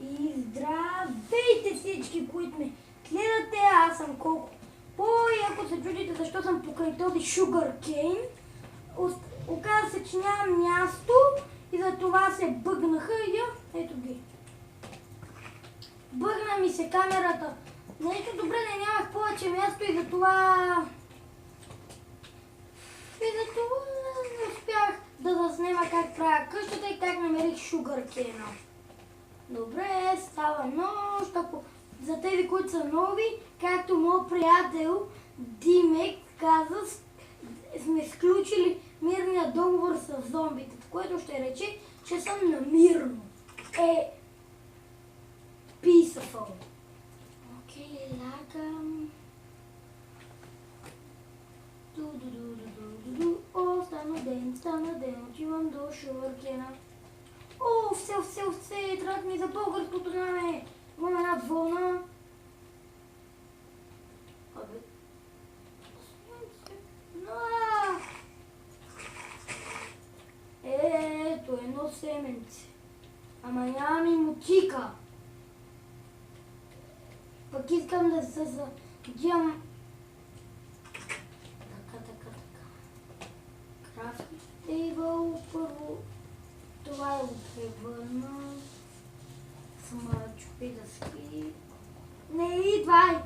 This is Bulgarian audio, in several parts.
И здравейте всички, които ме гледате. Аз съм Колко. И ако се чудите защо съм покрай този Sugarcane, оказа се, че нямам място и за това се бъгнаха и ето ги. Бъгна ми се камерата. Нещо добре, не нямах повече място и за това не успях да заснема как правя къщата и как намерих Sugarcane. Добре, става нощ. За тези, които са нови, както моят приятел Димек каза, сме сключили мирния договор с зомбите, което ще рече, че съм на мирно. Peaceful. Окей, лягам. О, стана ден, отивам до Sugarcane. О, все, трябва ми за българското знаме. Имам една вълна. Абе. Ето едно семенце. Ама нямам и мотика. Пък искам да се задям. Така. Крафтинг тейбъл първо. Това е го превърна. Смърчупи дъски. Не идвай!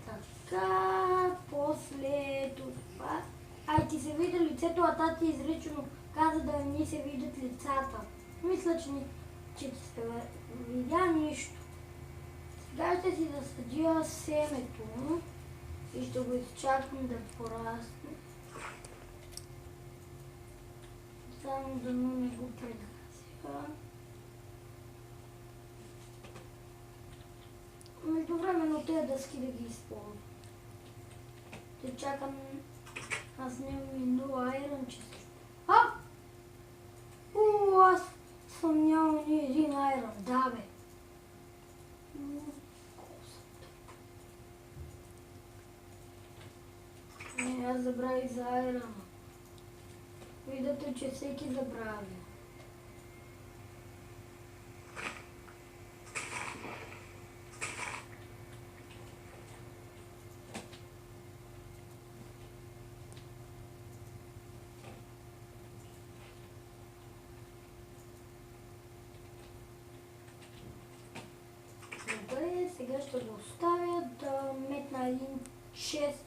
Така, после това. Ай, ти се видя лицето, а тати изрично каза да не се видят лицата. Мисля, че ти се видя нищо. Сега ще си засадя семето и ще го изчакам да порасне. Само да не го прегазя. Междувременно тези дъски да ги използвам. Ще чакам. Аз нямам и много айрон чисто. Аз съм нямал ни един айрон. Да, бе. Аз забравих за айрона. Виждате, че всеки забравя. Добре, сега ще го оставя да метна един шест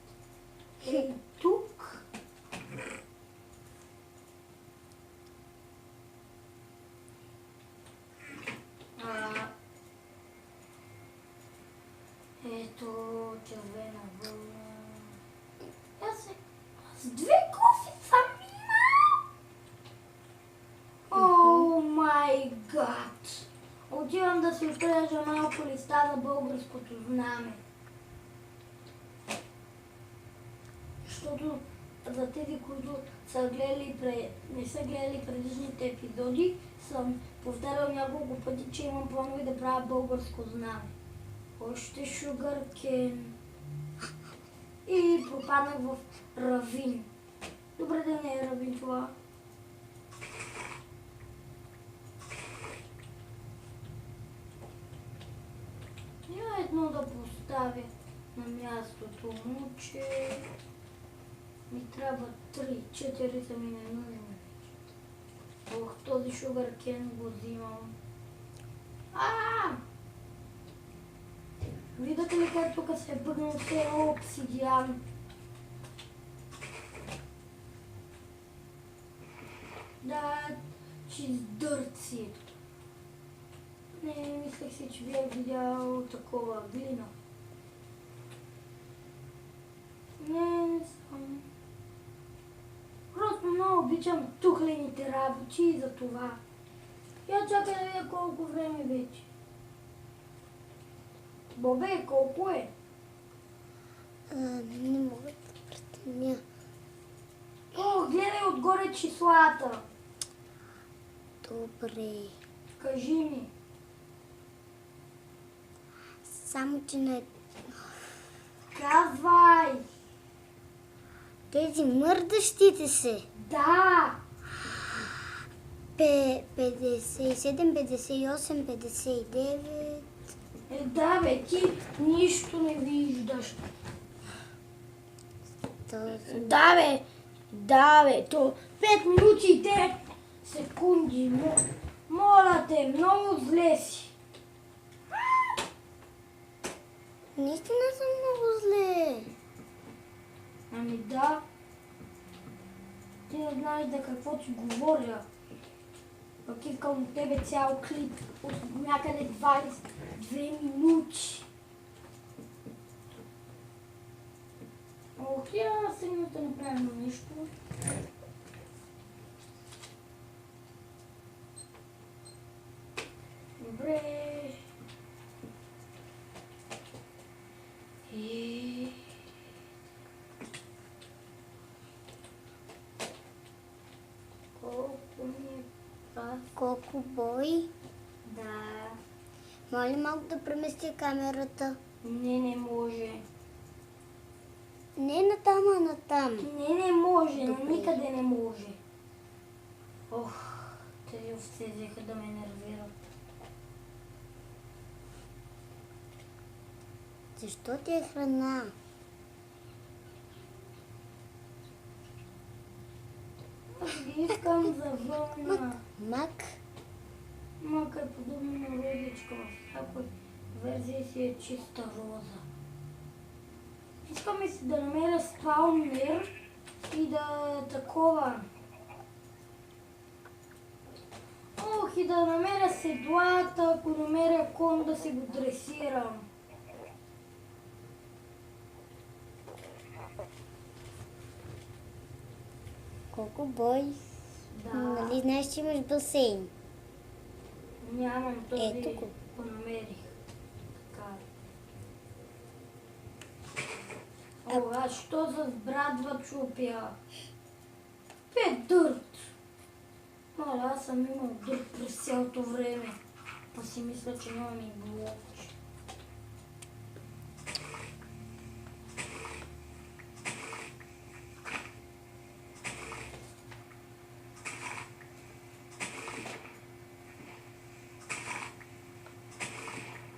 тук. Ето, червена вълна. Аз 2 кофи съм минал! О май гад! Отивам да си отрежа малко листа за българското знаме. Защото за тези, които не са гледали предишните епизоди, съм повтарял няколко пъти, че имам планове да правя българско знаме. Още Sugarcane. И пропаднах в равин. Добре да не е равин това. Я едно да поставя на мястото му, че ми трябва 3-4 са ми не нужни. Ох, този Sugarcane го взимам. Видите ли как тук се е бъгнал цяло обсидиан? Да, чист дърци. Не, мислех си, че бях видял такова глина. Не съм. Просто много обичам тухлените работи и за това. Я чакай да видя колко време вече. Бобе, колко е? Не мога да преценя. О, гледай отгоре числата. Добре. Кажи ми. Само, че не... Казвай. Тези мърдащите се. Да. 57, 58, 59. Да, бе, ти нищо не виждаш. Да, бе, то 5 минути и 9 секунди. Моля те, много зле си. Наистина съм много зле. Ами да. Ти не знаеш да какво ти говоря. Пък искам от тебе цял клип от някъде 22 минути. Ох, я сега да направим нещо. Добре. И... Колко ми е прав? Колко бой? Да. Моля малко да премести камерата. Не може. Не натам, а натам. Не може, Добре. никъде не може. Ох, тези овце взеха да ме нервират. Защо ти е храна? Аз ги искам за вълна. Мак? Мака е подобно на розичка. В всяка версия си е чиста роза. Искаме си да намеря спаунер и да такова. Ох, и да намеря седлата, ако намеря кон да си го дресирам. Колко бой? Да. Нали знаеш, че имаш басейн? Нямам този, Ето го. го намерих. Така. О, а що за брадва чупя? Дърт! Маля, аз съм имал дърт през цялото време. Па си мисля, че нямам и блокче.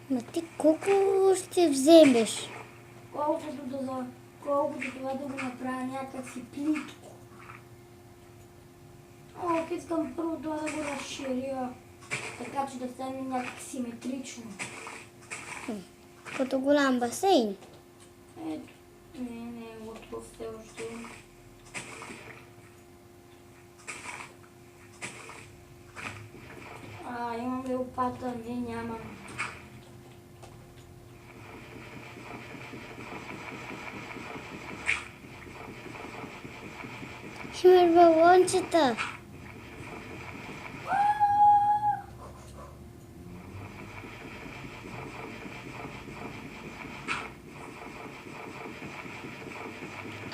Ма ти колко ще вземеш? Колкото това да го направя някакси плитко. Ох, искам първо това да го разширя, така че да стане някак симетрично. Като голям басейн. Ето, не е готов все още. Имам ли лопата? Не, нямам. Имаш балончета.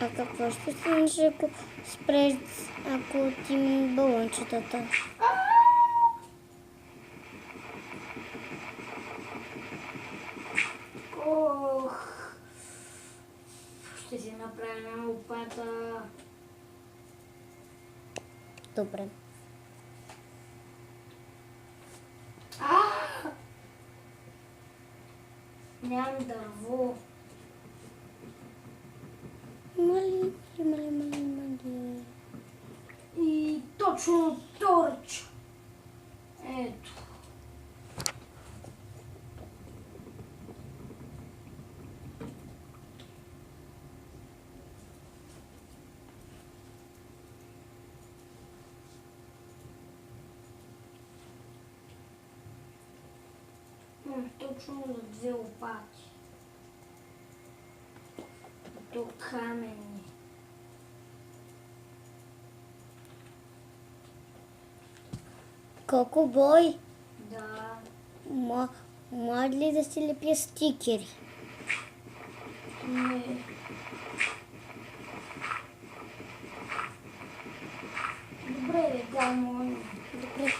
А какво ще станеш, ако спреш, ако ти балончетата? Ох, ще си направя една лопата. Добре. Нямам дърво. Мали. И точно торч. Ето. Точно за 2 лопати. Тук камени. Колко бой? Да. Може ли да си лепя стикери? Не. Добре, да, моля. Добре.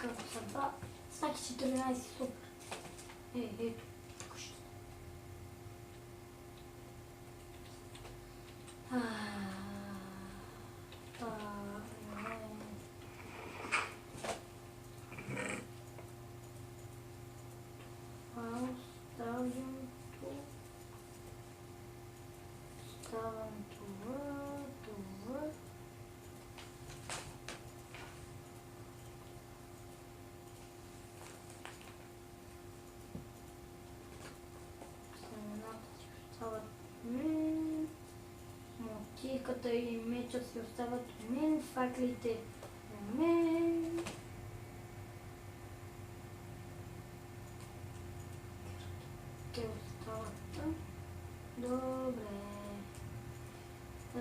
Като са два, стаки 14, супер. Ето, тук ще. Не. Оставим тук. Ставам това. Семената си остават у мен. Мотиката и мечът си остават у мен. Факлите у мен. Те остават там. Добре.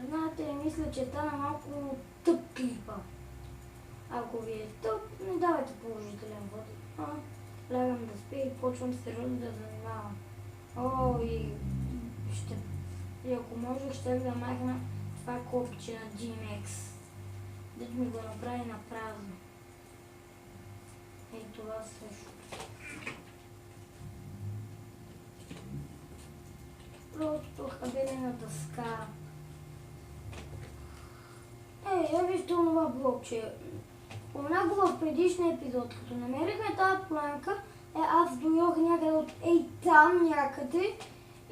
Знаете, мисля, че стана малко тъп клипа. Ако ви е тъп, не давайте положителен вод. Лягам да спя и почвам сериозно да занимавам. И ако можех, ще да махна това копче на GMX. Да ми го направи на празно. И това също. Просто хабелена дъска. Я вижте онова блокче. Споменах го в предишния епизод. Като намерихме тази планка, аз дойдох някъде от там някъде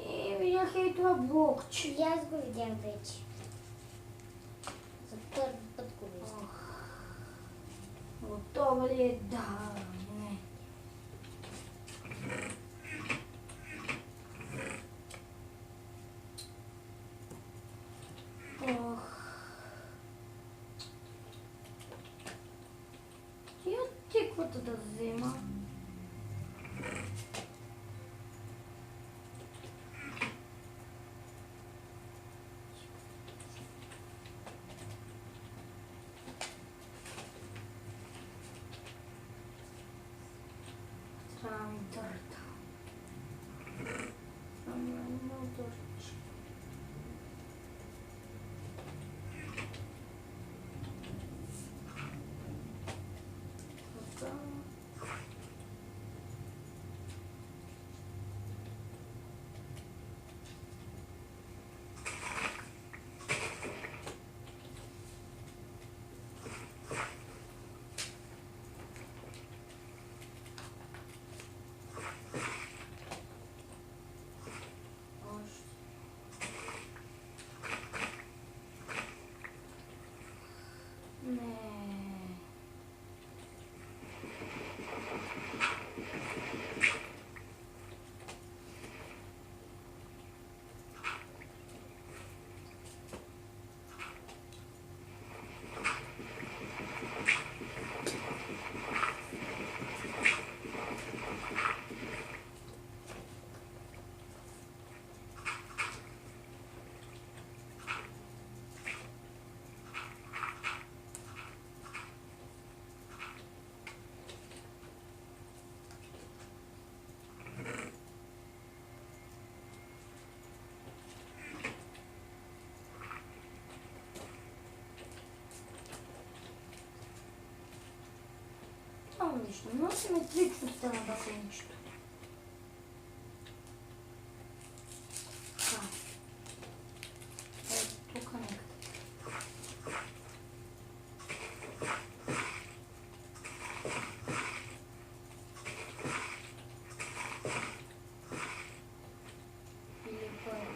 и видях това блокче. И аз го видях вече. За първи път го виждах. Готова ли е? Да, не. Тиквата да взема. Там дърта. Само дърче. Не. Нищо, но симетричността на басейнчето. Тук някъде. Или кое?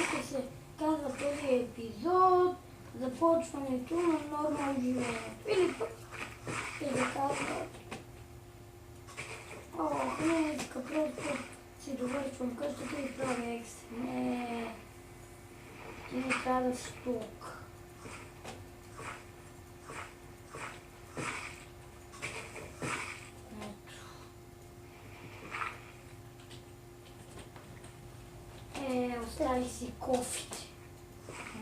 Ще се казва този епизод започването на нормално живеене. Или пък ще да казва не, така просто си довършвам къщата и правя екстра. Не, ти не трябва да си тук. Ето. остави си кофите.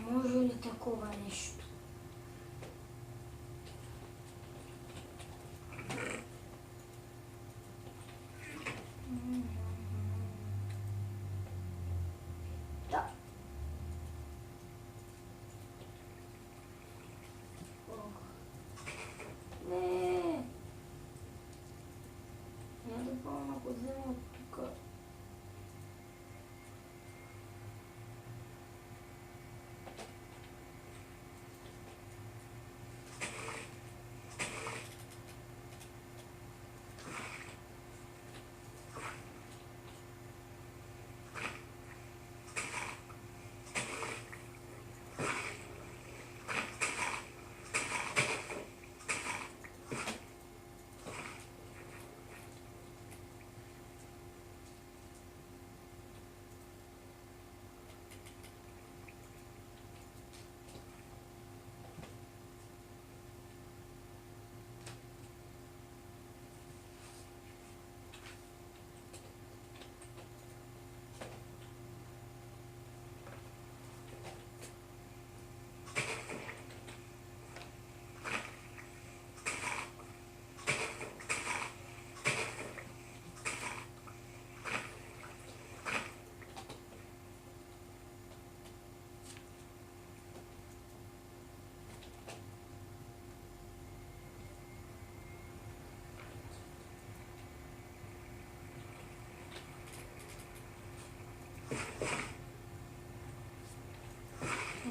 Може ли такова нещо? Да. Не. Няма да пробвам, ако взема от тук.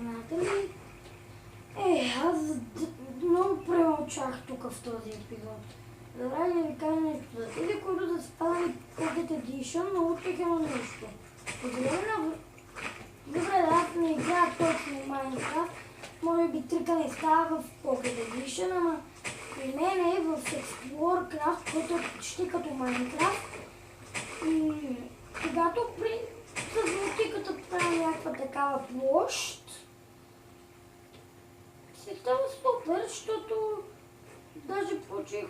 Знаете ли? Аз много премълчах тук в този епизод. Заради да ви кажа нещо. За тези, които да спадали Pocket Edition, научих едно нещо. По време на... Добре, да, аз не играя точно Minecraft. Може би трика не става в Pocket Edition, ама при мен е в Explorecraft, който е почти като Minecraft. И когато с мотиката правя някаква такава площ, си става супер, защото даже получих...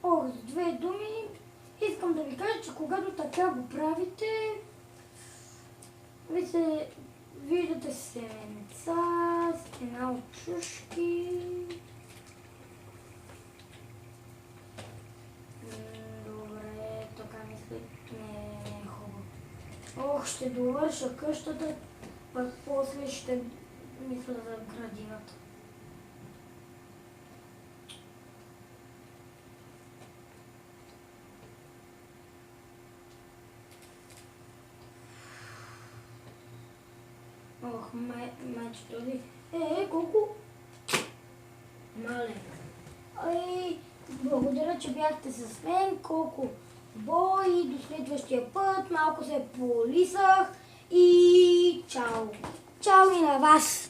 С две думи искам да ви кажа, че когато така го правите, виждате семенца, стена от чушки. Добре, така мисля, не е хубаво. Ще довърша къщата, пък после ще мисля за градината. Майчето ли? Колко? Мале. Благодаря, че бяхте с мен. Колко бой. До следващия път. Малко се полисах. И чао. Чао и на вас.